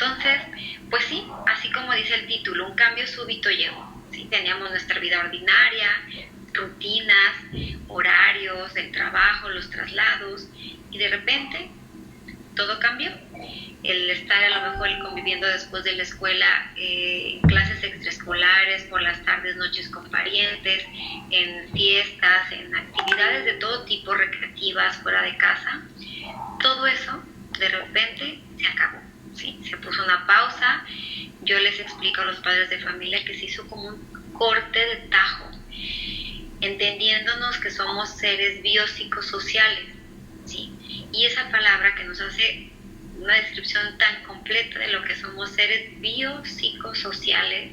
Entonces, pues sí, así como dice el título, un cambio súbito llegó. ¿Sí? Teníamos nuestra vida ordinaria, rutinas, horarios, el trabajo, los traslados, y de repente todo cambió. El estar a lo mejor conviviendo después de la escuela, clases extraescolares, por las tardes, noches con parientes, en fiestas, en actividades de todo tipo, recreativas, fuera de casa, todo eso de repente se acabó. ¿Sí? Se puso una pausa. Yo les explico a los padres de familia que se hizo como un corte de tajo, entendiéndonos que somos seres biopsicosociales, ¿sí? Y esa palabra que nos hace una descripción tan completa de lo que somos seres biopsicosociales,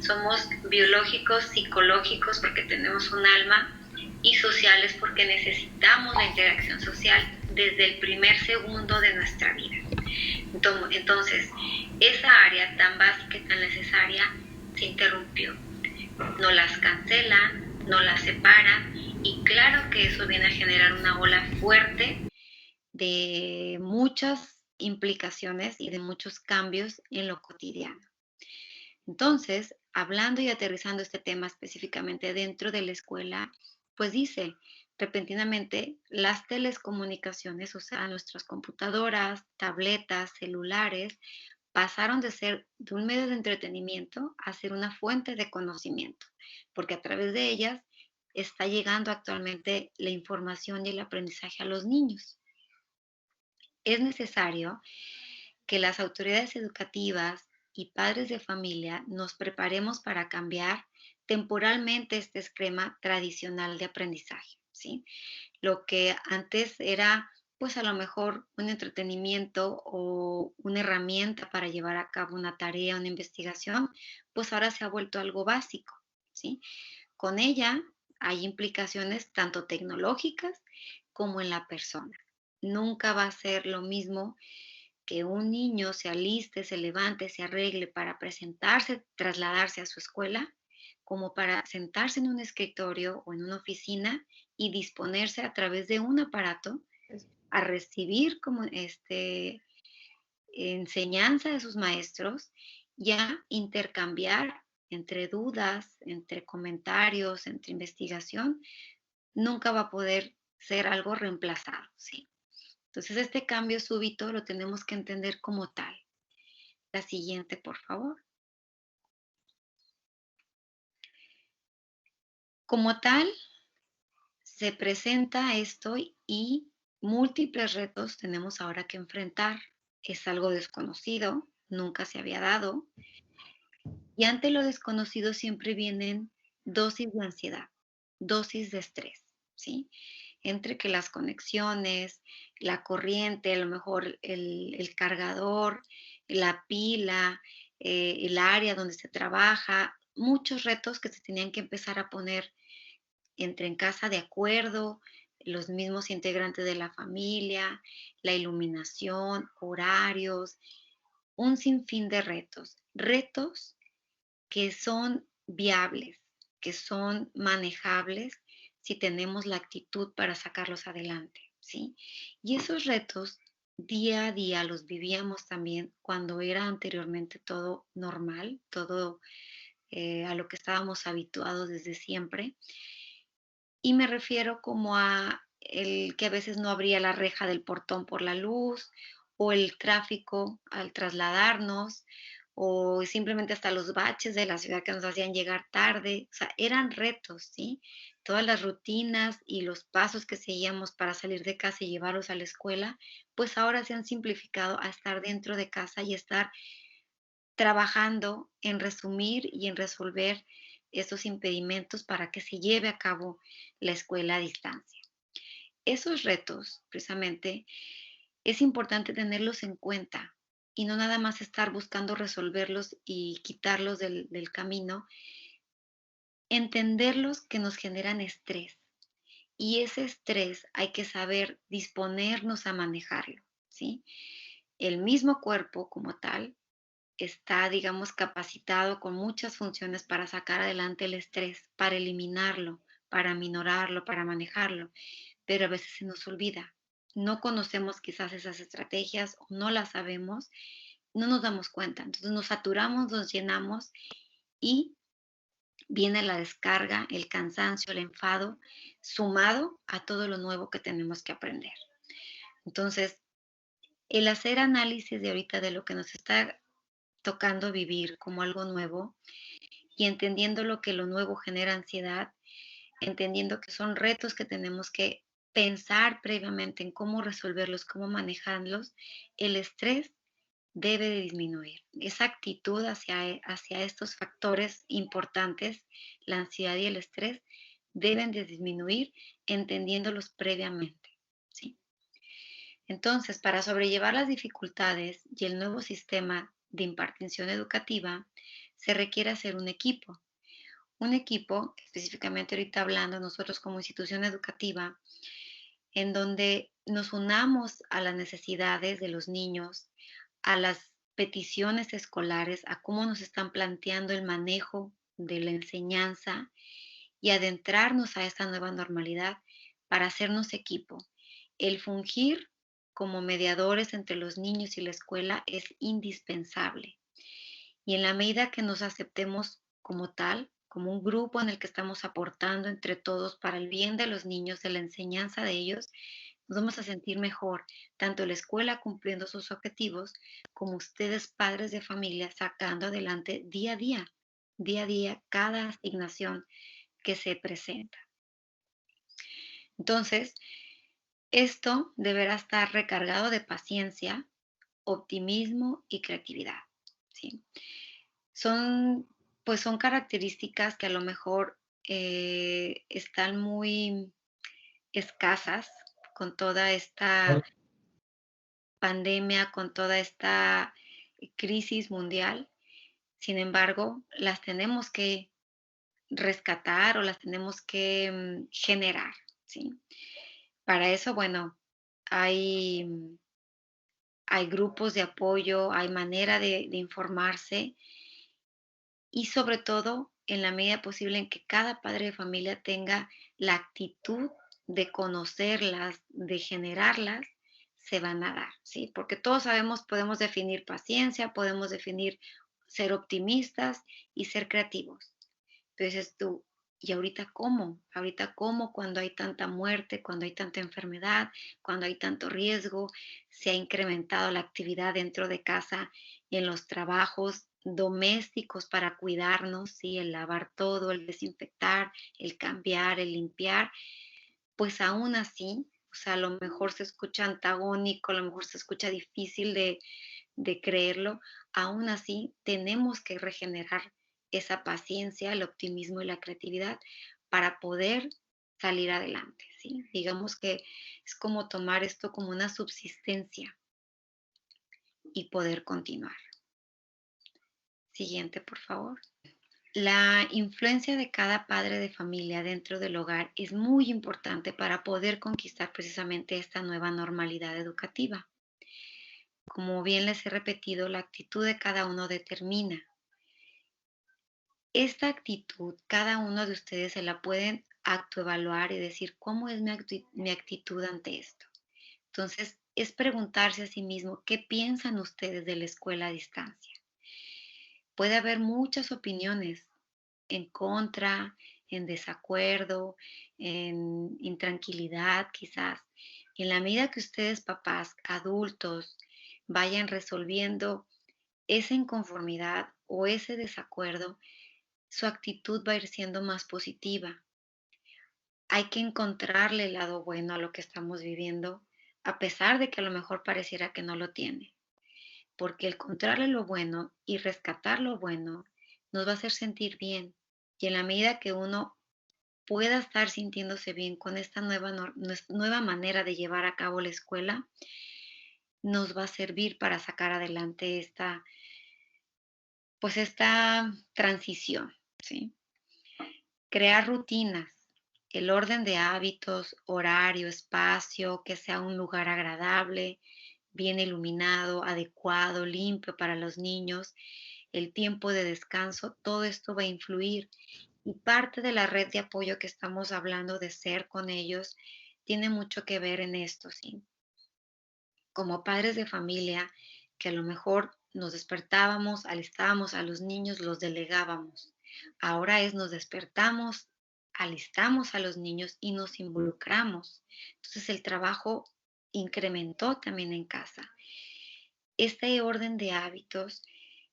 somos biológicos, psicológicos porque tenemos un alma, y sociales porque necesitamos la interacción social desde el primer segundo de nuestra vida. Entonces, esa área tan básica y tan necesaria se interrumpió. No las cancelan, no las separan, y claro que eso viene a generar una ola fuerte de muchas implicaciones y de muchos cambios en lo cotidiano. Entonces, hablando y aterrizando este tema específicamente dentro de la escuela, pues dice, repentinamente las telecomunicaciones, o sea, nuestras computadoras, tabletas, celulares, pasaron de ser de un medio de entretenimiento a ser una fuente de conocimiento, porque a través de ellas está llegando actualmente la información y el aprendizaje a los niños. Es necesario que las autoridades educativas y padres de familia nos preparemos para cambiar temporalmente este esquema tradicional de aprendizaje, ¿sí? Lo que antes era, pues a lo mejor un entretenimiento o una herramienta para llevar a cabo una tarea, una investigación, pues ahora se ha vuelto algo básico, ¿sí? Con ella hay implicaciones tanto tecnológicas como en la persona. Nunca va a ser lo mismo que un niño se aliste, se levante, se arregle para presentarse, trasladarse a su escuela, como para sentarse en un escritorio o en una oficina y disponerse a través de un aparato a recibir como enseñanza de sus maestros y a intercambiar entre dudas, entre comentarios, entre investigación. Nunca va a poder ser algo reemplazado, ¿sí? Entonces, este cambio súbito lo tenemos que entender como tal. La siguiente, por favor. Como tal, se presenta esto y múltiples retos tenemos ahora que enfrentar. Es algo desconocido, nunca se había dado, y ante lo desconocido siempre vienen dosis de ansiedad, dosis de estrés, ¿sí? Entre que las conexiones, la corriente, a lo mejor el cargador, la pila, el área donde se trabaja, muchos retos que se tenían que empezar a poner entre en casa de acuerdo, los mismos integrantes de la familia, la iluminación, horarios, un sinfín de retos. Retos que son viables, que son manejables si tenemos la actitud para sacarlos adelante, ¿sí? Y esos retos día a día los vivíamos también cuando era anteriormente todo normal, todo a lo que estábamos habituados desde siempre. Y me refiero como a el que a veces no abría la reja del portón por la luz, o el tráfico al trasladarnos, o simplemente hasta los baches de la ciudad que nos hacían llegar tarde. O sea, eran retos, ¿sí? Todas las rutinas y los pasos que seguíamos para salir de casa y llevarlos a la escuela, pues ahora se han simplificado a estar dentro de casa y estar trabajando en resumir y en resolver esos impedimentos para que se lleve a cabo la escuela a distancia. Esos retos, precisamente, es importante tenerlos en cuenta y no nada más estar buscando resolverlos y quitarlos del camino, entenderlos que nos generan estrés. Y ese estrés hay que saber disponernos a manejarlo, ¿sí? El mismo cuerpo como tal está, digamos, capacitado con muchas funciones para sacar adelante el estrés, para eliminarlo, para minorarlo, para manejarlo, pero a veces se nos olvida. No conocemos quizás esas estrategias o no las sabemos no nos damos cuenta. Entonces nos saturamos, nos llenamos y viene la descarga, el cansancio, el enfado, sumado a todo lo nuevo que tenemos que aprender. Entonces, el hacer análisis de ahorita de lo que nos está tocando vivir como algo nuevo y entendiendo lo que lo nuevo genera ansiedad, entendiendo que son retos que tenemos que pensar previamente en cómo resolverlos, cómo manejarlos, el estrés debe de disminuir. Esa actitud hacia estos factores importantes, la ansiedad y el estrés, deben de disminuir entendiéndolos previamente, ¿sí? Entonces, para sobrellevar las dificultades y el nuevo sistema de impartición educativa, se requiere hacer un equipo. Un equipo, específicamente ahorita hablando nosotros como institución educativa, en donde nos unamos a las necesidades de los niños, a las peticiones escolares, a cómo nos están planteando el manejo de la enseñanza y adentrarnos a esta nueva normalidad para hacernos equipo. El fungir como mediadores entre los niños y la escuela es indispensable. Y en la medida que nos aceptemos como tal, como un grupo en el que estamos aportando entre todos para el bien de los niños, de la enseñanza de ellos, nos vamos a sentir mejor, tanto la escuela cumpliendo sus objetivos, como ustedes, padres de familia, sacando adelante día a día, cada asignación que se presenta. Entonces, esto deberá estar recargado de paciencia, optimismo y creatividad, ¿sí? Son, pues son características que a lo mejor están muy escasas con toda esta pandemia, con toda esta crisis mundial. Sin embargo, las tenemos que rescatar o las tenemos que generar, ¿sí? Para eso, bueno, hay, hay grupos de apoyo, hay manera de informarse y sobre todo, en la medida posible en que cada padre de familia tenga la actitud de conocerlas, de generarlas, se van a dar, ¿sí? Porque todos sabemos, podemos definir paciencia, podemos definir ser optimistas y ser creativos. Pero dices tú, ¿y ahorita cómo? ¿Ahorita cómo cuando hay tanta muerte, cuando hay tanta enfermedad, cuando hay tanto riesgo? Se ha incrementado la actividad dentro de casa, en los trabajos domésticos para cuidarnos, ¿sí? El lavar todo, el desinfectar, el cambiar, el limpiar, pues aún así, o sea, a lo mejor se escucha antagónico, a lo mejor se escucha difícil de creerlo, aún así tenemos que regenerar esa paciencia, el optimismo y la creatividad para poder salir adelante, ¿sí? Digamos que es como tomar esto como una subsistencia y poder continuar. Siguiente, por favor. La influencia de cada padre de familia dentro del hogar es muy importante para poder conquistar precisamente esta nueva normalidad educativa. Como bien les he repetido, la actitud de cada uno determina. Esta actitud, cada uno de ustedes se la pueden autoevaluar y decir, ¿cómo es mi actitud ante esto? Entonces, es preguntarse a sí mismo, ¿qué piensan ustedes de la escuela a distancia? Puede haber muchas opiniones en contra, en desacuerdo, en intranquilidad quizás. En la medida que ustedes, papás, adultos, vayan resolviendo esa inconformidad o ese desacuerdo, su actitud va a ir siendo más positiva. Hay que encontrarle el lado bueno a lo que estamos viviendo, a pesar de que a lo mejor pareciera que no lo tiene, porque el encontrarle lo bueno y rescatar lo bueno nos va a hacer sentir bien. Y en la medida que uno pueda estar sintiéndose bien con esta nueva manera de llevar a cabo la escuela, nos va a servir para sacar adelante pues esta transición, ¿sí? Crear rutinas, el orden de hábitos, horario, espacio, que sea un lugar agradable, bien iluminado, adecuado, limpio para los niños, el tiempo de descanso, todo esto va a influir. Y parte de la red de apoyo que estamos hablando de ser con ellos tiene mucho que ver en esto, ¿sí? Como padres de familia que a lo mejor nos despertábamos, alistábamos a los niños, los delegábamos. Ahora es nos despertamos, alistamos a los niños y nos involucramos. Entonces el trabajo incrementó también en casa. Este orden de hábitos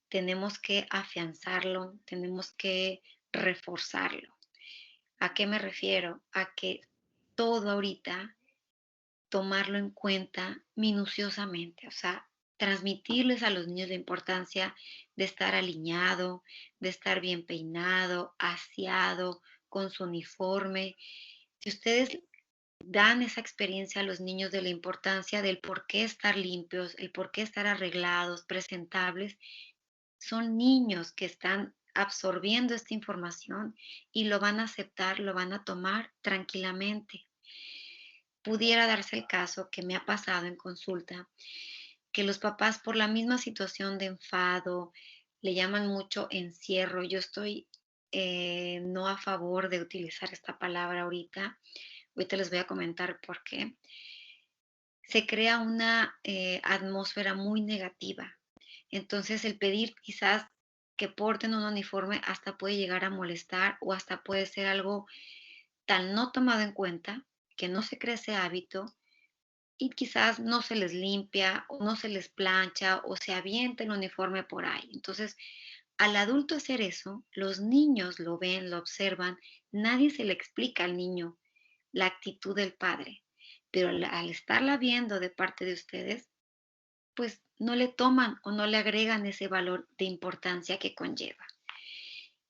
tenemos que afianzarlo, tenemos que reforzarlo. ¿A qué me refiero? A que todo ahorita tomarlo en cuenta minuciosamente, o sea, transmitirles a los niños la importancia de estar alineado, de estar bien peinado, aseado, con su uniforme. Si ustedes dan esa experiencia a los niños de la importancia del por qué estar limpios, el por qué estar arreglados, presentables, son niños que están absorbiendo esta información y lo van a aceptar, lo van a tomar tranquilamente. Pudiera darse el caso que me ha pasado en consulta, que los papás por la misma situación de enfado, le llaman mucho encierro. Yo estoy no a favor de utilizar esta palabra ahorita. Ahorita les voy a comentar por qué. Se crea una atmósfera muy negativa. Entonces, el pedir quizás que porten un uniforme hasta puede llegar a molestar o hasta puede ser algo tan no tomado en cuenta que no se crea ese hábito y quizás no se les limpia o no se les plancha o se avienta el uniforme por ahí. Entonces, al adulto hacer eso, los niños lo ven, lo observan, nadie se le explica al niño la actitud del padre, pero al estarla viendo de parte de ustedes, pues no le toman o no le agregan ese valor de importancia que conlleva.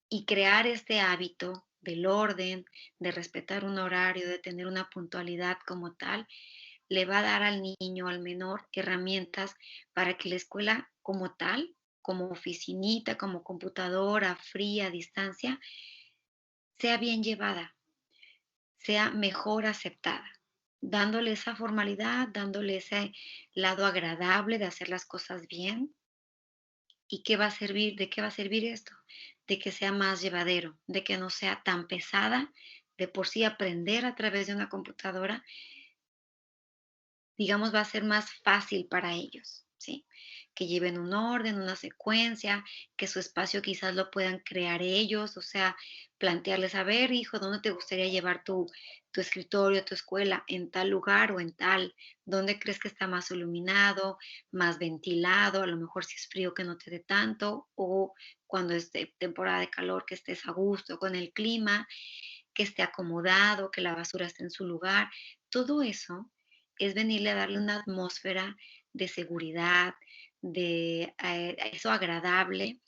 Y crear este hábito del orden, de respetar un horario, de tener una puntualidad como tal, le va a dar al niño, al menor, herramientas para que la escuela como tal, como oficinita, como computadora fría, a distancia, sea bien llevada, sea mejor aceptada, dándole esa formalidad, dándole ese lado agradable de hacer las cosas bien. ¿Y qué va a servir? ¿De qué va a servir esto? De que sea más llevadero, de que no sea tan pesada. De por sí aprender a través de una computadora, digamos, va a ser más fácil para ellos, ¿sí? Que lleven un orden, una secuencia, que su espacio quizás lo puedan crear ellos, o sea, plantearles, a ver, hijo, ¿dónde te gustaría llevar tu escritorio, tu escuela? ¿En tal lugar o en tal? ¿Dónde crees que está más iluminado, más ventilado? A lo mejor si es frío que no te dé tanto, o cuando es temporada de calor que estés a gusto con el clima, que esté acomodado, que la basura esté en su lugar. Todo eso es venirle a darle una atmósfera de seguridad, de eso agradable,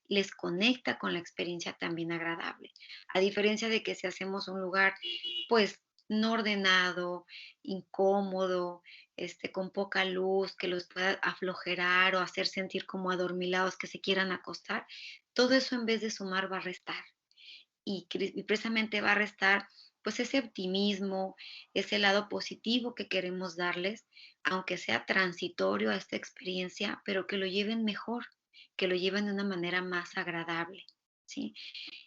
les conecta con la experiencia también agradable. A diferencia de que si hacemos un lugar, pues, no ordenado, incómodo, con poca luz, que los pueda aflojerar o hacer sentir como adormilados que se quieran acostar, todo eso en vez de sumar va a restar y precisamente va a restar pues ese optimismo, ese lado positivo que queremos darles, aunque sea transitorio a esta experiencia, pero que lo lleven mejor, que lo lleven de una manera más agradable, ¿sí?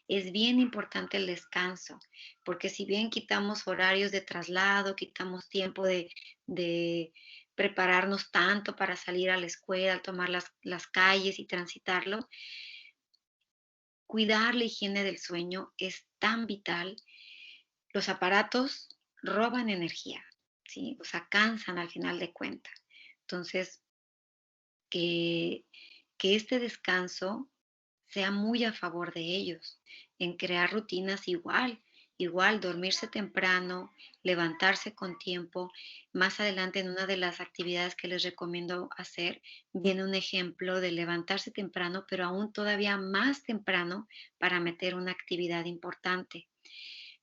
Es bien importante el descanso, porque si bien quitamos horarios de traslado, quitamos tiempo de prepararnos tanto para salir a la escuela, tomar las calles y transitarlo, cuidar la higiene del sueño es tan vital. Los aparatos roban energía, ¿sí? O sea, cansan al final de cuentas. Entonces, que, que este descanso sea muy a favor de ellos, en crear rutinas igual, dormirse temprano, levantarse con tiempo. Más adelante en una de las actividades que les recomiendo hacer, viene un ejemplo de levantarse temprano, pero aún todavía más temprano para meter una actividad importante.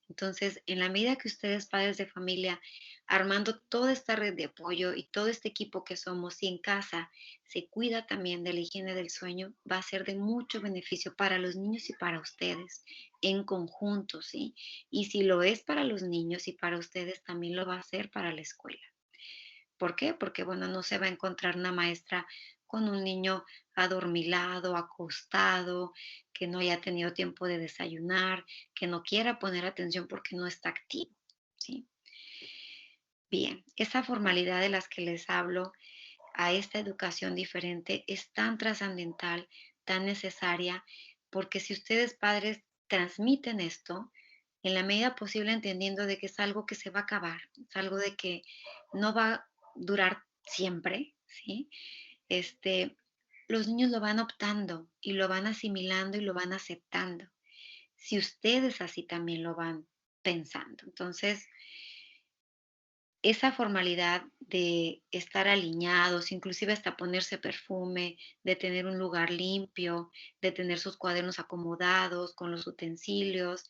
Entonces, en la medida que ustedes, padres de familia, armando toda esta red de apoyo y todo este equipo que somos, y en casa se cuida también de la higiene del sueño, va a ser de mucho beneficio para los niños y para ustedes en conjunto, ¿sí? Y si lo es para los niños y para ustedes, también lo va a ser para la escuela. ¿Por qué? Porque, bueno, no se va a encontrar una maestra con un niño adormilado, acostado, que no haya tenido tiempo de desayunar, que no quiera poner atención porque no está activo, ¿sí? Bien, esa formalidad de las que les hablo a esta educación diferente es tan trascendental, tan necesaria, porque si ustedes padres transmiten esto, en la medida posible entendiendo de que es algo que se va a acabar, es algo de que no va a durar siempre, ¿sí? Este, los niños lo van optando y lo van asimilando y lo van aceptando. Si ustedes así también lo van pensando. Entonces, esa formalidad de estar alineados, inclusive hasta ponerse perfume, de tener un lugar limpio, de tener sus cuadernos acomodados con los utensilios,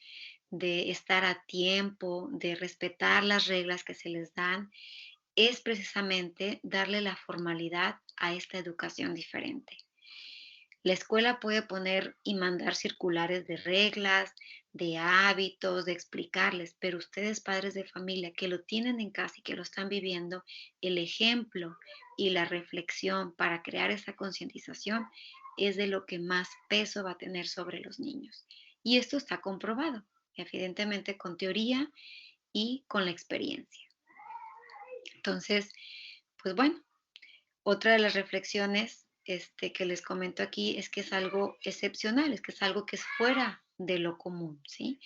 de estar a tiempo, de respetar las reglas que se les dan, es precisamente darle la formalidad a esta educación diferente. La escuela puede poner y mandar circulares de reglas, de hábitos, de explicarles, pero ustedes, padres de familia que lo tienen en casa y que lo están viviendo, el ejemplo y la reflexión para crear esa concientización es de lo que más peso va a tener sobre los niños. Y esto está comprobado, evidentemente con teoría y con la experiencia. Entonces, pues bueno, otra de las reflexiones que les comento aquí es que es algo excepcional, es que es algo que es fuera de lo común, ¿sí?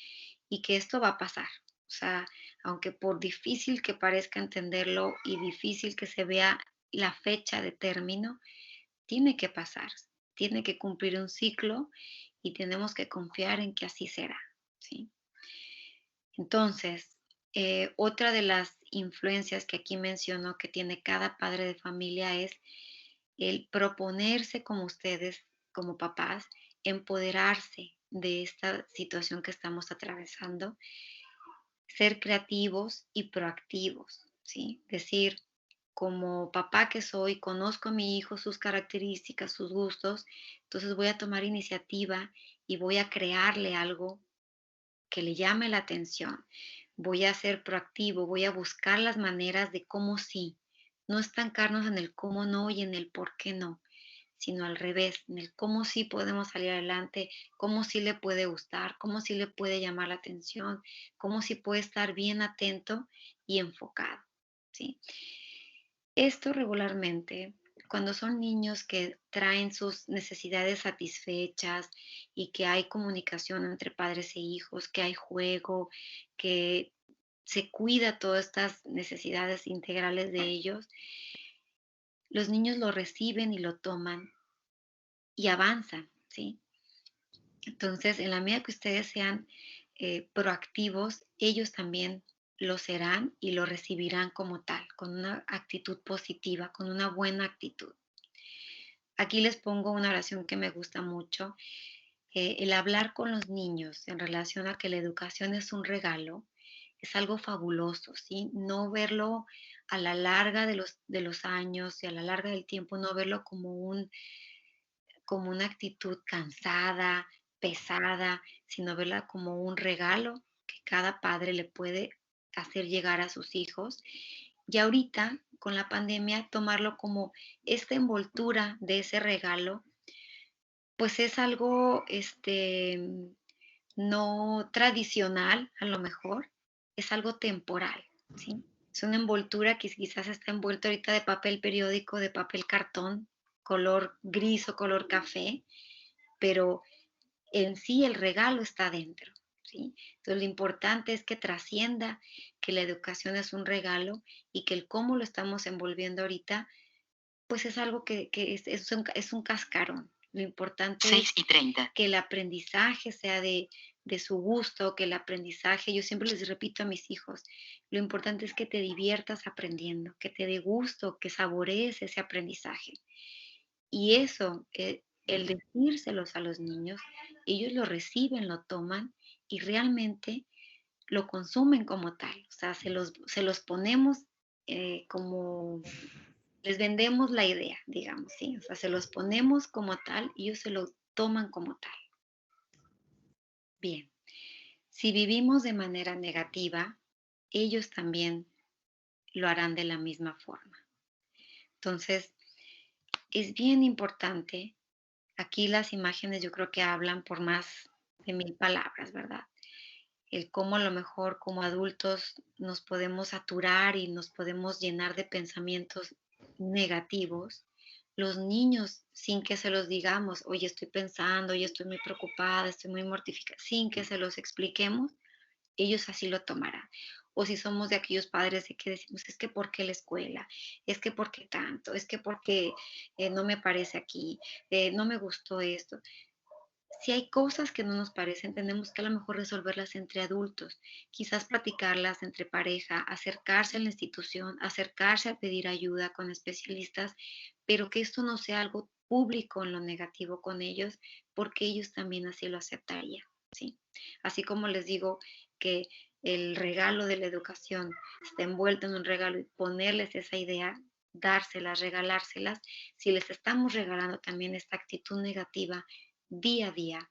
Y que esto va a pasar. O sea, aunque por difícil que parezca entenderlo y difícil que se vea la fecha de término, tiene que pasar, tiene que cumplir un ciclo y tenemos que confiar en que así será, ¿sí? Entonces, otra de las influencias que aquí menciono que tiene cada padre de familia es el proponerse como ustedes, como papás, empoderarse de esta situación que estamos atravesando, ser creativos y proactivos, ¿sí? Decir, como papá que soy, conozco a mi hijo, sus características, sus gustos, entonces voy a tomar iniciativa y voy a crearle algo que le llame la atención. Voy a ser proactivo, voy a buscar las maneras de cómo sí, no estancarnos en el cómo no y en el por qué no, sino al revés, en el cómo sí podemos salir adelante, cómo sí le puede gustar, cómo sí le puede llamar la atención, cómo sí puede estar bien atento y enfocado, ¿sí? Esto regularmente, cuando son niños que traen sus necesidades satisfechas y que hay comunicación entre padres e hijos, que hay juego, que se cuida todas estas necesidades integrales de ellos, los niños lo reciben y lo toman y avanzan, ¿sí? Entonces, en la medida que ustedes sean proactivos, ellos también lo serán y lo recibirán como tal, con una actitud positiva, con una buena actitud. Aquí les pongo una oración que me gusta mucho. El hablar con los niños en relación a que la educación es un regalo es algo fabuloso, ¿sí? No verlo a la larga de los años y a la larga del tiempo, no verlo como como una actitud cansada, pesada, sino verla como un regalo que cada padre le puede hacer llegar a sus hijos. Y ahorita, con la pandemia, tomarlo como esta envoltura de ese regalo, pues es algo, no tradicional, a lo mejor, es algo temporal, ¿sí? Es una envoltura que quizás está envuelta ahorita de papel periódico, de papel cartón, color gris o color café, pero en sí el regalo está dentro, ¿sí? Entonces lo importante es que trascienda que la educación es un regalo y que el cómo lo estamos envolviendo ahorita, pues es algo que es un cascarón. Lo importante es 6:30. que el aprendizaje sea de su gusto, que el aprendizaje, yo siempre les repito a mis hijos, lo importante es que te diviertas aprendiendo, que te dé gusto, que saborees ese aprendizaje. Y eso, el decírselos a los niños, ellos lo reciben, lo toman y realmente lo consumen como tal. O sea, se los ponemos como, les vendemos la idea, digamos, ¿sí? O sea, se los ponemos como tal y ellos se lo toman como tal. Bien, si vivimos de manera negativa, ellos también lo harán de la misma forma. Entonces, es bien importante. Aquí las imágenes yo creo que hablan por más de 1000 palabras, ¿verdad? El cómo a lo mejor como adultos nos podemos saturar y nos podemos llenar de pensamientos negativos, los niños, sin que se los digamos, oye, estoy pensando, oye, estoy muy preocupada, estoy muy mortificada, sin que se los expliquemos, ellos así lo tomarán. O si somos de aquellos padres de que decimos, es que ¿por qué la escuela? Es que ¿por qué tanto? Es que porque no me parece aquí, no me gustó esto. Si hay cosas que no nos parecen, tenemos que a lo mejor resolverlas entre adultos, quizás platicarlas entre pareja, acercarse a la institución, acercarse a pedir ayuda con especialistas, pero que esto no sea algo público en lo negativo con ellos, porque ellos también así lo aceptarían, ¿sí? Así como les digo que el regalo de la educación está envuelto en un regalo y ponerles esa idea, dárselas, regalárselas, si les estamos regalando también esta actitud negativa, día a día,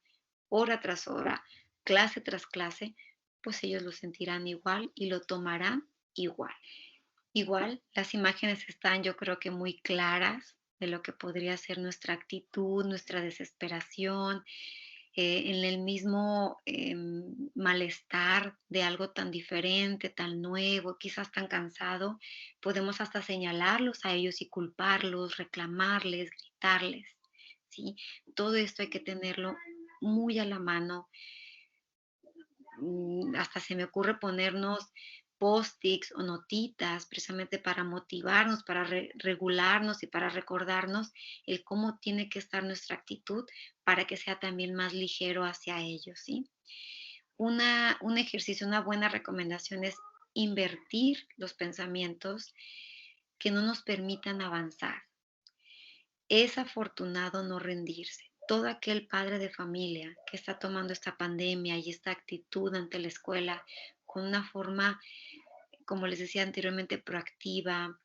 hora tras hora, clase tras clase, pues ellos lo sentirán igual y lo tomarán igual. Igual, las imágenes están, yo creo que muy claras de lo que podría ser nuestra actitud, nuestra desesperación, en el mismo malestar de algo tan diferente, tan nuevo, quizás tan cansado, podemos hasta señalarlos a ellos y culparlos, reclamarles, gritarles, ¿sí? Todo esto hay que tenerlo muy a la mano. Hasta se me ocurre ponernos post-its o notitas precisamente para motivarnos, para regularnos y para recordarnos el cómo tiene que estar nuestra actitud para que sea también más ligero hacia ellos, ¿sí? Un ejercicio, una buena recomendación es invertir los pensamientos que no nos permitan avanzar. Es afortunado no rendirse. Todo aquel padre de familia que está tomando esta pandemia y esta actitud ante la escuela con una forma, como les decía anteriormente, proactiva,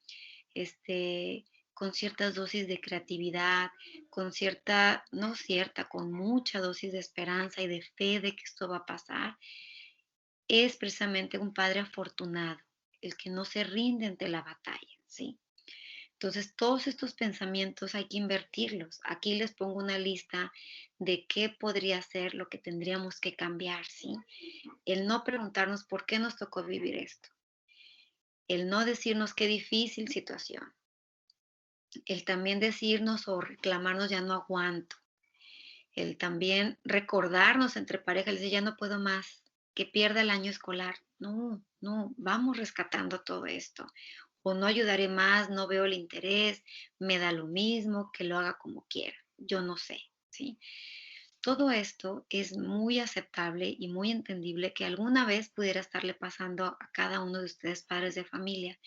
con ciertas dosis de creatividad, con cierta, no cierta, con mucha dosis de esperanza y de fe de que esto va a pasar, es precisamente un padre afortunado, el que no se rinde ante la batalla, ¿sí? Entonces, todos estos pensamientos hay que invertirlos. Aquí les pongo una lista de qué podría ser lo que tendríamos que cambiar, ¿sí? El no preguntarnos por qué nos tocó vivir esto. El no decirnos qué difícil situación. El también decirnos o reclamarnos ya no aguanto. El también recordarnos entre parejas, decir ya no puedo más, que pierda el año escolar. No, no, vamos rescatando todo esto. O no ayudaré más, no veo el interés, me da lo mismo, que lo haga como quiera. Yo no sé, ¿sí? Todo esto es muy aceptable y muy entendible que alguna vez pudiera estarle pasando a cada uno de ustedes, padres de familia.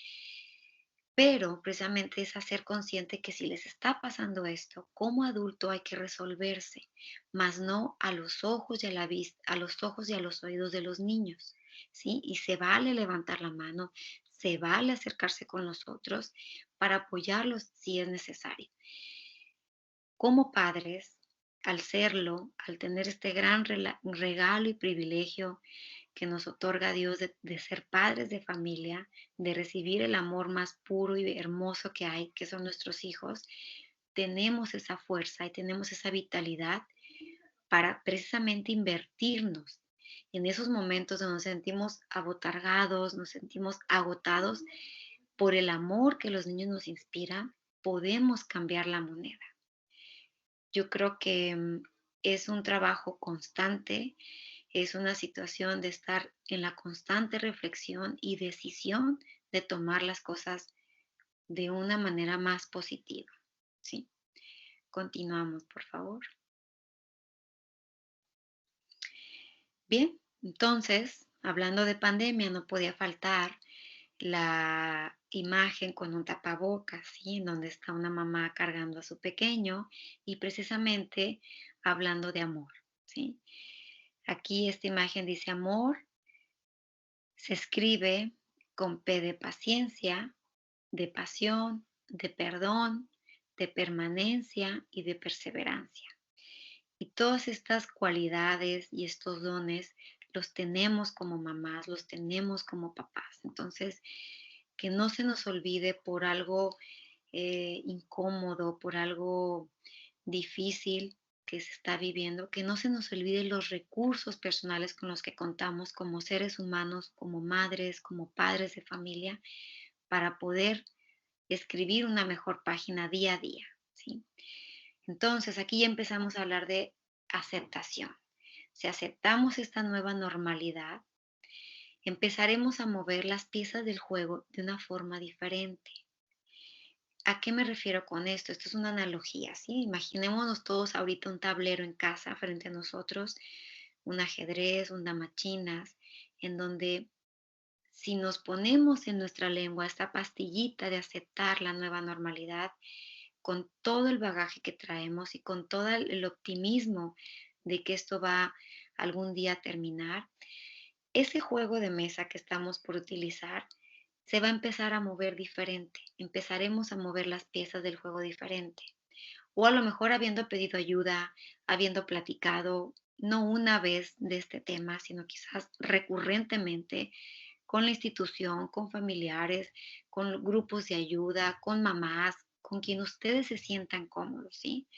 Pero precisamente es hacer consciente que si les está pasando esto, como adulto hay que resolverse, más no a los ojos y a la vista, a los ojos y a los oídos de los niños, ¿sí? Y se vale levantar la mano, se vale acercarse con nosotros para apoyarlos si es necesario. Como padres, al serlo, al tener este gran regalo y privilegio que nos otorga Dios de ser padres de familia, de recibir el amor más puro y hermoso que hay, que son nuestros hijos, tenemos esa fuerza y tenemos esa vitalidad para precisamente invertirnos en esos momentos donde nos sentimos abotargados, nos sentimos agotados por el amor que los niños nos inspiran, podemos cambiar la moneda. Yo creo que es un trabajo constante, es una situación de estar en la constante reflexión y decisión de tomar las cosas de una manera más positiva, ¿sí? Continuamos, por favor. Bien, entonces, hablando de pandemia, no podía faltar la imagen con un tapabocas, ¿sí? En donde está una mamá cargando a su pequeño y precisamente hablando de amor, ¿sí? Aquí esta imagen dice amor, se escribe con P de paciencia, de pasión, de perdón, de permanencia y de perseverancia. Y todas estas cualidades y estos dones los tenemos como mamás, los tenemos como papás. Entonces, que no se nos olvide por algo incómodo, por algo difícil que se está viviendo, que no se nos olvide los recursos personales con los que contamos como seres humanos, como madres, como padres de familia, para poder escribir una mejor página día a día, ¿sí? Entonces, aquí ya empezamos a hablar de aceptación. Si aceptamos esta nueva normalidad, empezaremos a mover las piezas del juego de una forma diferente. ¿A qué me refiero con esto? Esto es una analogía, ¿sí? Imaginémonos todos ahorita un tablero en casa frente a nosotros, un ajedrez, un damachinas, en donde si nos ponemos en nuestra lengua esta pastillita de aceptar la nueva normalidad, con todo el bagaje que traemos y con todo el optimismo de que esto va algún día a terminar, ese juego de mesa que estamos por utilizar se va a empezar a mover diferente. Empezaremos a mover las piezas del juego diferente. O a lo mejor habiendo pedido ayuda, habiendo platicado, no una vez de este tema, sino quizás recurrentemente con la institución, con familiares, con grupos de ayuda, con mamás, con quien ustedes se sientan cómodos, ¿sí?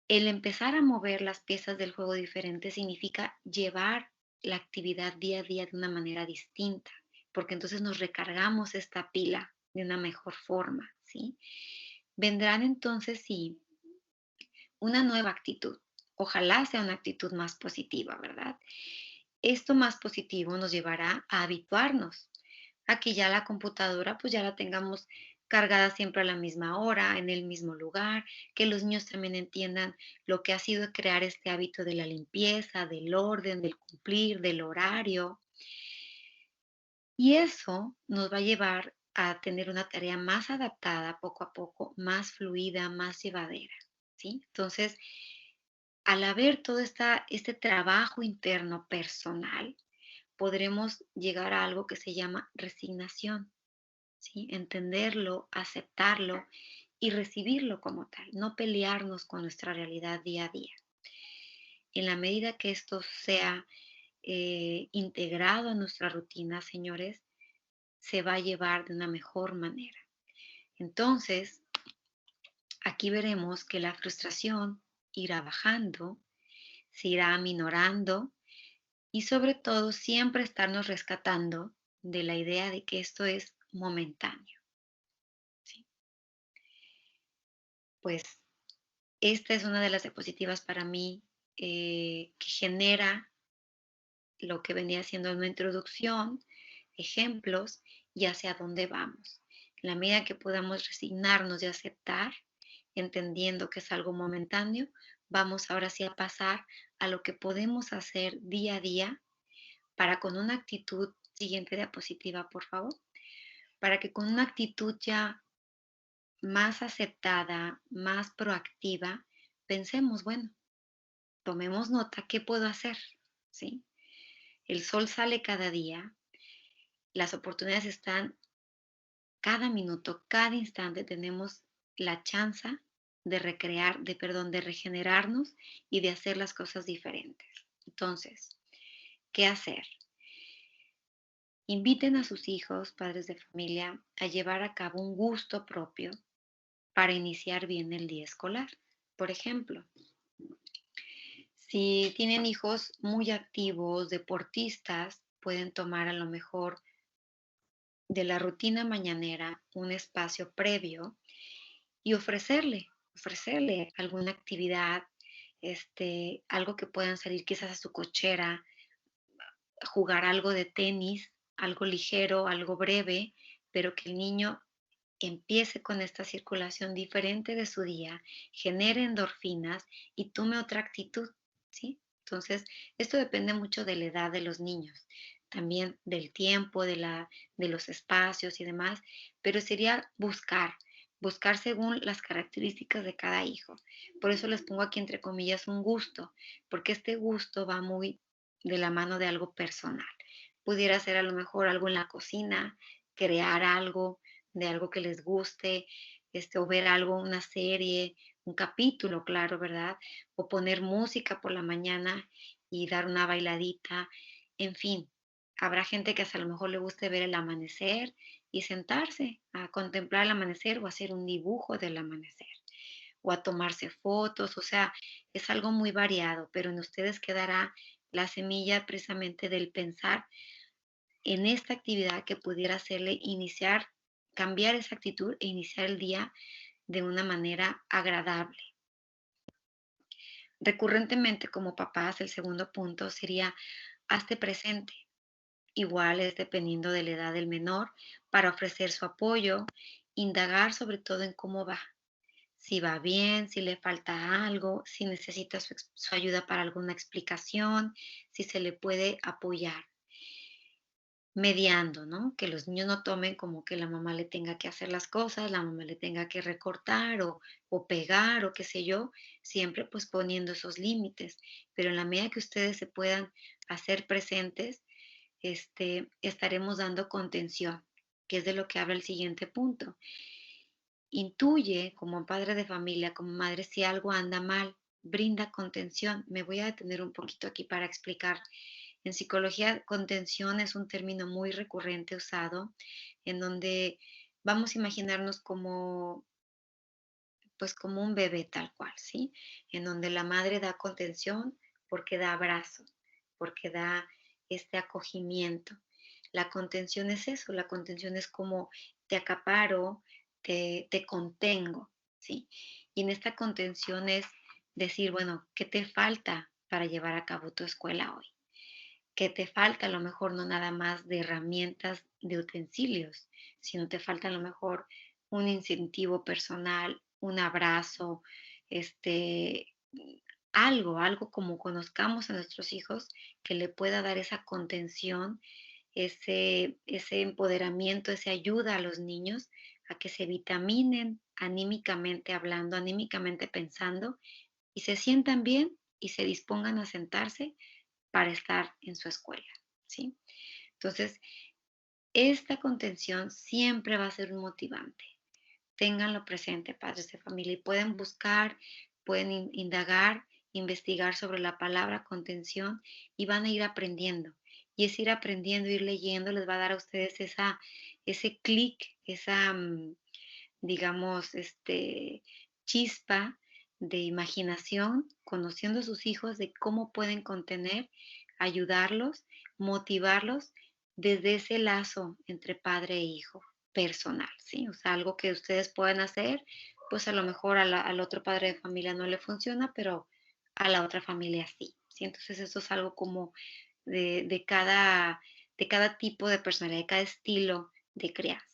El empezar a mover las piezas del juego diferente significa llevar la actividad día a día de una manera distinta, porque entonces nos recargamos esta pila de una mejor forma, ¿sí? Vendrán entonces, sí, una nueva actitud. Ojalá sea una actitud más positiva, ¿verdad? Esto más positivo nos llevará a habituarnos a que ya la computadora pues ya la tengamos cargada siempre a la misma hora, en el mismo lugar, que los niños también entiendan lo que ha sido crear este hábito de la limpieza, del orden, del cumplir, del horario. Y eso nos va a llevar a tener una tarea más adaptada poco a poco, más fluida, más llevadera, ¿sí? Entonces, al haber todo este trabajo interno personal, podremos llegar a algo que se llama resignación, ¿sí? Entenderlo, aceptarlo y recibirlo como tal, no pelearnos con nuestra realidad día a día. En la medida que esto sea integrado a nuestra rutina, señores, se va a llevar de una mejor manera. Entonces, aquí veremos que la frustración irá bajando, se irá aminorando y sobre todo siempre estarnos rescatando de la idea de que esto es momentáneo, ¿sí? Pues esta es una de las diapositivas para mí que genera lo que venía siendo una introducción, ejemplos y hacia dónde vamos. En la medida que podamos resignarnos y aceptar, entendiendo que es algo momentáneo, vamos ahora sí a pasar a lo que podemos hacer día a día para con una actitud, siguiente diapositiva, por favor, para que con una actitud ya más aceptada, más proactiva, pensemos, bueno, tomemos nota, ¿qué puedo hacer? ¿Sí? El sol sale cada día, las oportunidades están cada minuto, cada instante tenemos la chance de recrear, de regenerarnos y de hacer las cosas diferentes. Entonces, ¿qué hacer? Inviten a sus hijos, padres de familia, a llevar a cabo un gusto propio para iniciar bien el día escolar. Por ejemplo, si tienen hijos muy activos, deportistas, pueden tomar a lo mejor de la rutina mañanera un espacio previo y ofrecerle alguna actividad, algo que puedan salir quizás a su cochera, jugar algo de tenis, algo ligero, algo breve, pero que el niño empiece con esta circulación diferente de su día, genere endorfinas y tome otra actitud, ¿sí? Entonces, esto depende mucho de la edad de los niños, también del tiempo, de los espacios y demás, pero sería buscar según las características de cada hijo. Por eso les pongo aquí entre comillas un gusto, porque este gusto va muy de la mano de algo personal. Pudiera ser a lo mejor algo en la cocina, crear algo, de algo que les guste, o ver algo, una serie, un capítulo, claro, ¿verdad? O poner música por la mañana y dar una bailadita, en fin. Habrá gente que hasta a lo mejor le guste ver el amanecer y sentarse a contemplar el amanecer o hacer un dibujo del amanecer o a tomarse fotos, o sea, es algo muy variado, pero en ustedes quedará la semilla precisamente del pensar en esta actividad que pudiera hacerle iniciar cambiar esa actitud e iniciar el día de una manera agradable. Recurrentemente como papás, el segundo punto sería hazte presente. Igual es dependiendo de la edad del menor, para ofrecer su apoyo, indagar sobre todo en cómo va, si va bien, si le falta algo, si necesita su ayuda para alguna explicación, si se le puede apoyar. Mediando, ¿no? Que los niños no tomen como que la mamá le tenga que hacer las cosas, la mamá le tenga que recortar o pegar o qué sé yo, siempre pues poniendo esos límites. Pero en la medida que ustedes se puedan hacer presentes, estaremos dando contención, que es de lo que habla el siguiente punto. Intuye como padre de familia, como madre, si algo anda mal, brinda contención. Me voy a detener un poquito aquí para explicar. En psicología, contención es un término muy recurrente usado en donde vamos a imaginarnos como, pues como un bebé tal cual, ¿sí? En donde la madre da contención porque da abrazo, porque da este acogimiento. La contención es eso, la contención es como te acaparo, te contengo, ¿sí? Y en esta contención es decir, bueno, ¿qué te falta para llevar a cabo tu escuela hoy? ¿Qué te falta? A lo mejor no nada más de herramientas, de utensilios, sino te falta a lo mejor un incentivo personal, un abrazo, este, algo como conozcamos a nuestros hijos que le pueda dar esa contención, ese empoderamiento, esa ayuda a los niños a que se vitaminen anímicamente hablando, anímicamente pensando y se sientan bien y se dispongan a sentarse para estar en su escuela, ¿sí? Entonces, esta contención siempre va a ser un motivante. Ténganlo presente, padres de familia, y pueden buscar, pueden indagar, investigar sobre la palabra contención y van a ir aprendiendo. Y es ir aprendiendo, ir leyendo, les va a dar a ustedes ese clic, esa, digamos, chispa de imaginación, conociendo a sus hijos de cómo pueden contener, ayudarlos, motivarlos desde ese lazo entre padre e hijo personal, ¿sí? O sea, algo que ustedes puedan hacer, pues a lo mejor al otro padre de familia no le funciona, pero a la otra familia sí, ¿sí? Entonces eso es algo como de cada tipo de personalidad, de cada estilo de crianza.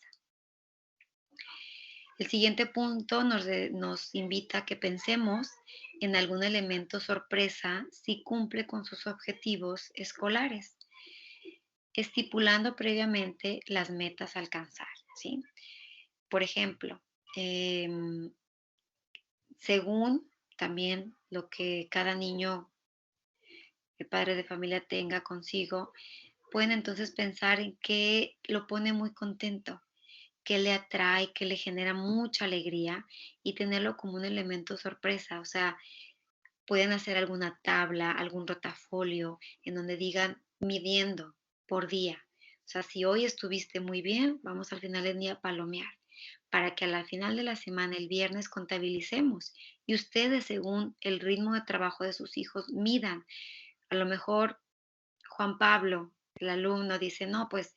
El siguiente punto nos invita a que pensemos en algún elemento sorpresa si cumple con sus objetivos escolares, estipulando previamente las metas a alcanzar, ¿sí? Por ejemplo, em, según también lo que cada niño, el padre de familia tenga consigo, pueden entonces pensar en qué lo pone muy contento, que le atrae, que le genera mucha alegría y tenerlo como un elemento sorpresa. O sea, pueden hacer alguna tabla, algún rotafolio en donde digan midiendo por día. O sea, si hoy estuviste muy bien, vamos al final del día a palomear, para que al final de la semana, el viernes, contabilicemos y ustedes, según el ritmo de trabajo de sus hijos, midan. A lo mejor Juan Pablo, el alumno, dice, no, pues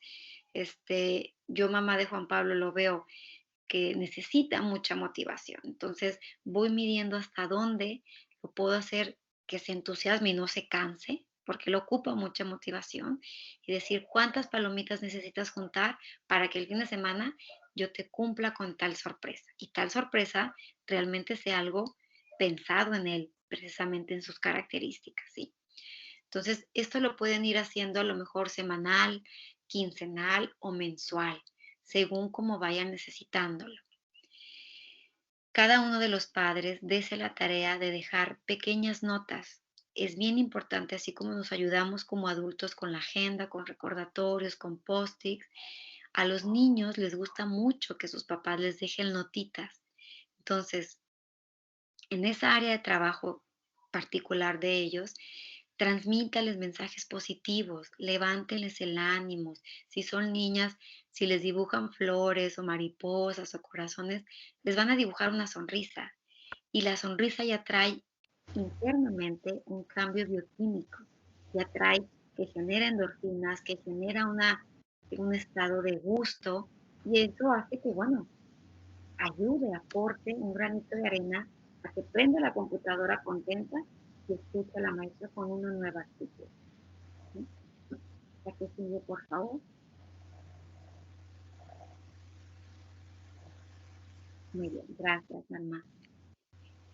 yo mamá de Juan Pablo lo veo que necesita mucha motivación. Entonces voy midiendo hasta dónde lo puedo hacer que se entusiasme y no se canse, porque lo ocupa mucha motivación, y decir cuántas palomitas necesitas juntar para que el fin de semana yo te cumpla con tal sorpresa. Y tal sorpresa realmente sea algo pensado en él, precisamente en sus características, ¿sí? Entonces, esto lo pueden ir haciendo a lo mejor semanal, quincenal o mensual, según como vayan necesitándolo. Cada uno de los padres dése la tarea de dejar pequeñas notas. Es bien importante, así como nos ayudamos como adultos con la agenda, con recordatorios, con post-its, a los niños les gusta mucho que sus papás les dejen notitas. Entonces, en esa área de trabajo particular de ellos, transmítales mensajes positivos, levántenles el ánimo. Si son niñas, si les dibujan flores o mariposas o corazones, les van a dibujar una sonrisa. Y la sonrisa ya trae internamente un cambio bioquímico, ya trae que genera endorfinas, que genera un estado de gusto Y eso hace que, bueno, ayude, aporte un granito de arena a que prenda la computadora contenta y escuche a la maestra con una nueva actitud. ¿Sí? La que sigue, por favor. Muy bien, gracias, Alma.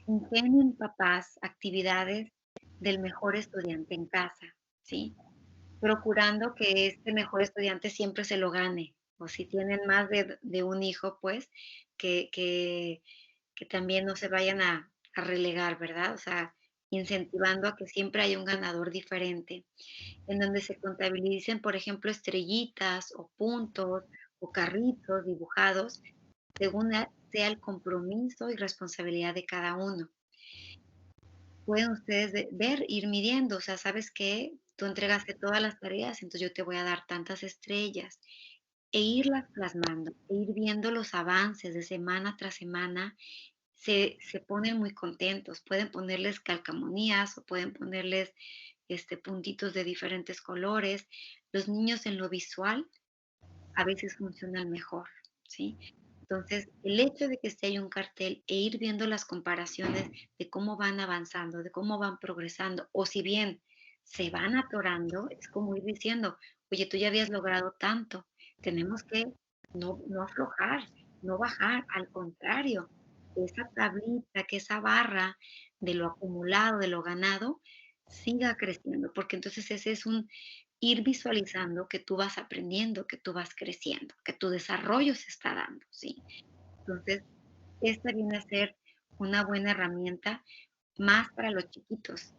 Ingenien papás actividades del mejor estudiante en casa, ¿sí? Procurando que este mejor estudiante siempre se lo gane. O si tienen más de un hijo, pues, que, que, que también no se vayan a relegar, ¿verdad? O sea, incentivando a que siempre haya un ganador diferente, en donde se contabilicen, por ejemplo, estrellitas o puntos o carritos dibujados según sea el compromiso y responsabilidad de cada uno. Pueden ustedes ver, ir midiendo, o sea, ¿sabes qué? Tú entregaste todas las tareas, entonces yo te voy a dar tantas estrellas, e irlas plasmando, e ir viendo los avances de semana tras semana. Se ponen muy contentos, pueden ponerles calcamonías o pueden ponerles puntitos de diferentes colores. Los niños en lo visual a veces funcionan mejor, ¿sí? Entonces, el hecho de que esté ahí un cartel e ir viendo las comparaciones de cómo van avanzando, de cómo van progresando, o si bien se van atorando, es como ir diciendo, oye, tú ya habías logrado tanto, tenemos que no aflojar, no bajar, al contrario, que esa tablita, que esa barra de lo acumulado, de lo ganado, siga creciendo, porque entonces ese es un ir visualizando que tú vas aprendiendo, que tú vas creciendo, que tu desarrollo se está dando, ¿sí? Entonces, esta viene a ser una buena herramienta más para los chiquitos,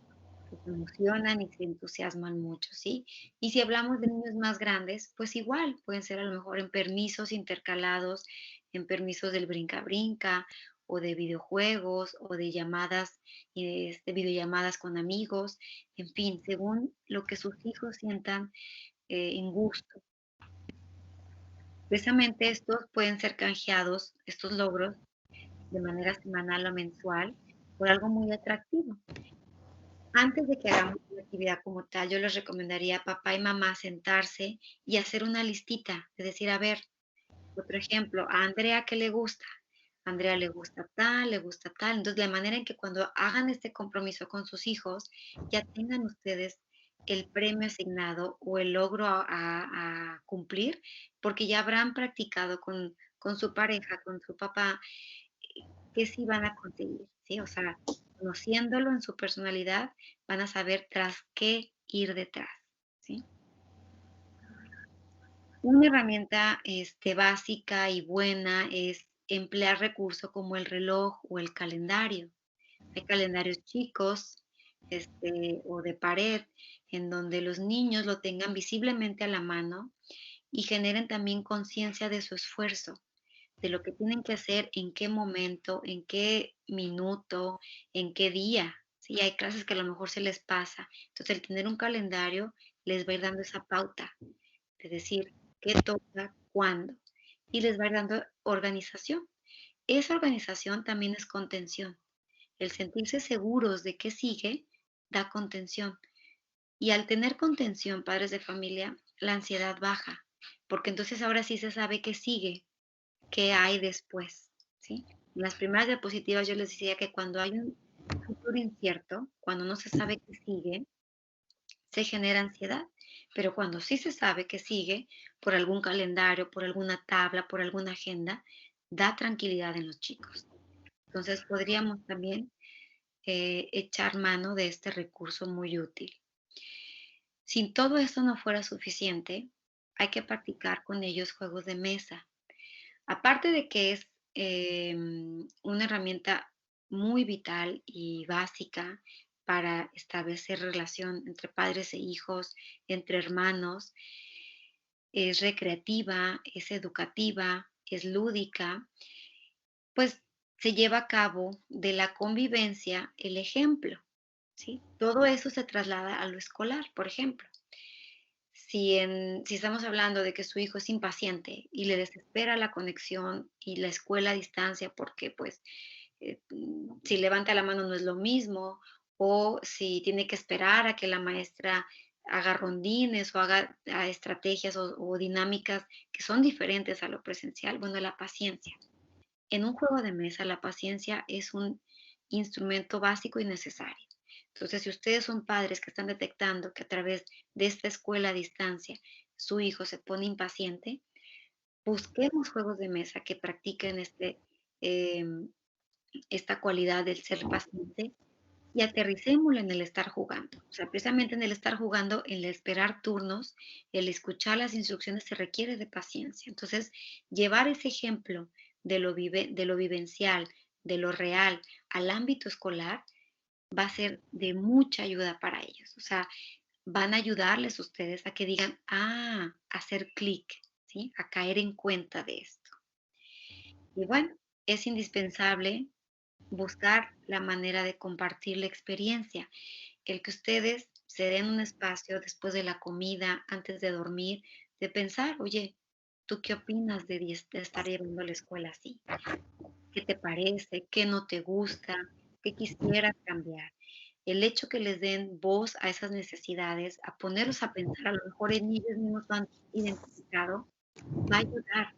que se emocionan y se entusiasman mucho, ¿sí? Y si hablamos de niños más grandes, pues igual, pueden ser a lo mejor en permisos intercalados, en permisos del brinca-brinca, o de videojuegos, o de llamadas, de videollamadas con amigos, en fin, según lo que sus hijos sientan en gusto. Precisamente estos pueden ser canjeados, estos logros, de manera semanal o mensual, por algo muy atractivo. Antes de que hagamos una actividad como tal, yo les recomendaría a papá y mamá sentarse y hacer una listita, es decir, a ver, otro ejemplo, a Andrea, ¿qué le gusta? A Andrea le gusta tal, le gusta tal. Entonces, de manera en que cuando hagan este compromiso con sus hijos, ya tengan ustedes el premio asignado o el logro a cumplir, porque ya habrán practicado con su pareja, con su papá, qué sí van a conseguir, ¿sí? O sea, conociéndolo en su personalidad, van a saber tras qué ir detrás, ¿sí? Una herramienta, básica y buena es emplear recursos como el reloj o el calendario. Hay calendarios chicos, o de pared, en donde los niños lo tengan visiblemente a la mano y generen también conciencia de su esfuerzo, de lo que tienen que hacer, en qué momento, en qué minuto, en qué día. Sí, hay clases que a lo mejor se les pasa. Entonces, el tener un calendario les va a ir dando esa pauta de decir qué toca, cuándo, y les va a ir dando organización. Esa organización también es contención. El sentirse seguros de qué sigue da contención. Y al tener contención, padres de familia, la ansiedad baja, porque entonces ahora sí se sabe qué sigue, qué hay después, ¿sí? En las primeras diapositivas yo les decía que cuando hay un futuro incierto, cuando no se sabe qué sigue, se genera ansiedad, pero cuando sí se sabe que sigue, por algún calendario, por alguna tabla, por alguna agenda, da tranquilidad en los chicos. Entonces podríamos también echar mano de este recurso muy útil. Si todo esto no fuera suficiente, hay que practicar con ellos juegos de mesa. Aparte de que es una herramienta muy vital y básica para establecer relación entre padres e hijos, entre hermanos, es recreativa, es educativa, es lúdica, pues se lleva a cabo de la convivencia el ejemplo, ¿sí? Todo eso se traslada a lo escolar, por ejemplo. Si estamos hablando de que su hijo es impaciente y le desespera la conexión y la escuela a distancia porque, pues, si levanta la mano no es lo mismo, o si tiene que esperar a que la maestra haga rondines o haga estrategias o dinámicas que son diferentes a lo presencial. Bueno, la paciencia. En un juego de mesa, la paciencia es un instrumento básico y necesario. Entonces, si ustedes son padres que están detectando que a través de esta escuela a distancia su hijo se pone impaciente, busquemos juegos de mesa que practiquen em, esta cualidad del ser paciente y aterricémoslo en el estar jugando. O sea, precisamente en el estar jugando, en el esperar turnos, el escuchar las instrucciones se requiere de paciencia. Entonces, llevar ese ejemplo de lo vivencial, de lo real al ámbito escolar va a ser de mucha ayuda para ellos. O sea, van a ayudarles ustedes a que digan, a hacer clic, ¿sí? A caer en cuenta de esto. Y bueno, es indispensable buscar la manera de compartir la experiencia, el que ustedes se den un espacio después de la comida, antes de dormir, de pensar, oye, ¿tú qué opinas de estar llevando a la escuela así? ¿Qué te parece? ¿Qué no te gusta? ¿Qué quisieras cambiar? El hecho que les den voz a esas necesidades, a ponerlos a pensar, a lo mejor en ellos mismos lo han identificado, va a ayudar,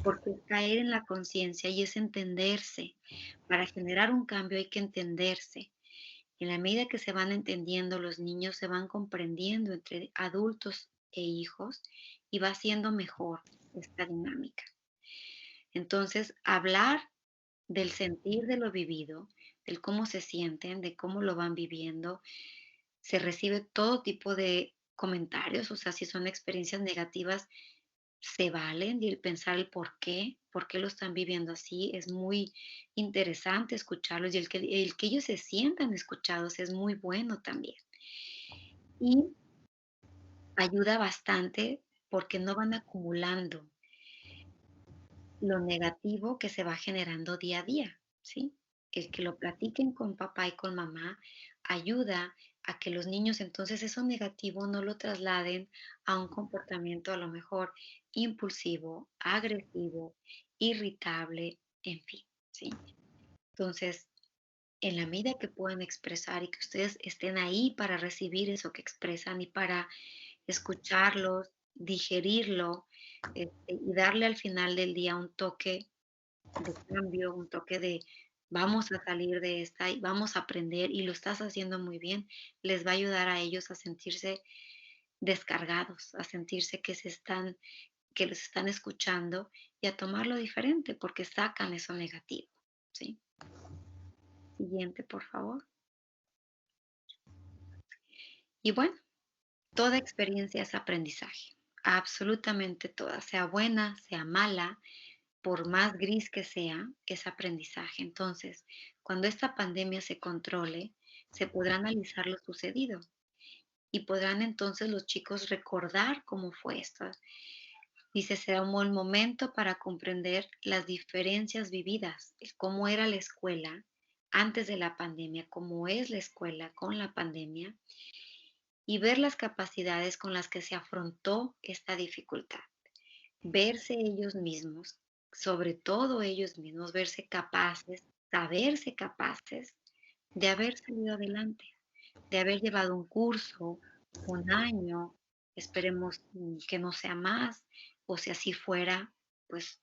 porque es caer en la conciencia y es entenderse. Para generar un cambio hay que entenderse. En la medida que se van entendiendo, los niños se van comprendiendo entre adultos e hijos y va siendo mejor esta dinámica. Entonces, hablar del sentir de lo vivido, del cómo se sienten, de cómo lo van viviendo, se recibe todo tipo de comentarios, o sea, si son experiencias negativas, se valen y el pensar el por qué lo están viviendo así, es muy interesante escucharlos y el que ellos se sientan escuchados es muy bueno también. Y ayuda bastante porque no van acumulando lo negativo que se va generando día a día, ¿sí? El que lo platiquen con papá y con mamá ayuda a que los niños entonces eso negativo no lo trasladen a un comportamiento a lo mejor impulsivo, agresivo, irritable, en fin, ¿sí? Entonces, en la medida que puedan expresar y que ustedes estén ahí para recibir eso que expresan y para escucharlos, digerirlo, y darle al final del día un toque de cambio, un toque de vamos a salir de esta y vamos a aprender y lo estás haciendo muy bien, les va a ayudar a ellos a sentirse descargados, a sentirse que los están escuchando y a tomarlo diferente porque sacan eso negativo, ¿sí? Siguiente, por favor. Y bueno, toda experiencia es aprendizaje, absolutamente toda, sea buena, sea mala, por más gris que sea, es aprendizaje. Entonces, cuando esta pandemia se controle, se podrá analizar lo sucedido y podrán entonces los chicos recordar cómo fue esto. Dice, será un buen momento para comprender las diferencias vividas, el cómo era la escuela antes de la pandemia, cómo es la escuela con la pandemia y ver las capacidades con las que se afrontó esta dificultad. Verse ellos mismos, sobre todo ellos mismos, verse capaces, saberse capaces de haber salido adelante, de haber llevado un curso, un año, esperemos que no sea más, o si así fuera, pues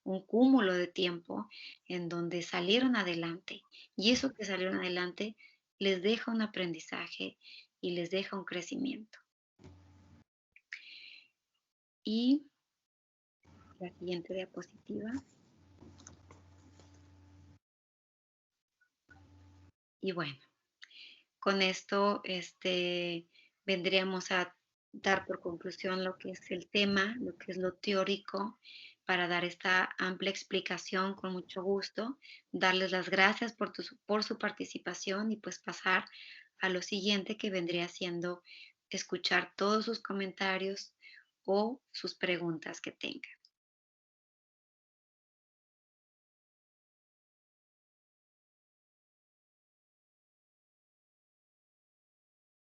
un cúmulo de tiempo en donde salieron adelante. Y eso que salieron adelante les deja un aprendizaje y les deja un crecimiento. Y la siguiente diapositiva. Y bueno, con esto vendríamos a dar por conclusión lo que es el tema, lo que es lo teórico, para dar esta amplia explicación con mucho gusto, darles las gracias por su participación y pues pasar a lo siguiente que vendría siendo escuchar todos sus comentarios o sus preguntas que tengan.